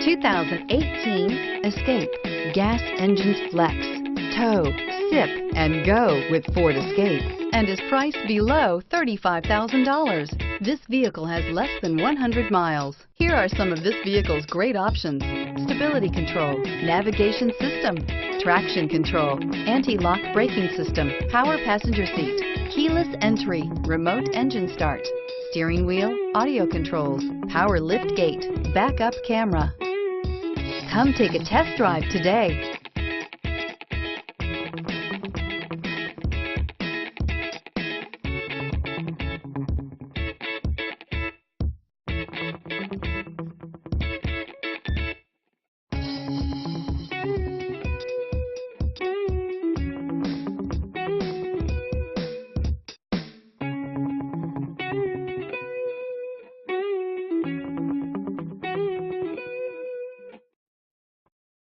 2018 Escape. Gas engines flex, tow, sip, and go with Ford Escape, and is priced below $35,000. This vehicle has less than 100 miles. Here are some of this vehicle's great options: stability control, navigation system, traction control, anti-lock braking system, power passenger seat, keyless entry, remote engine start, steering wheel audio controls, power lift gate, backup camera. Come take a test drive today.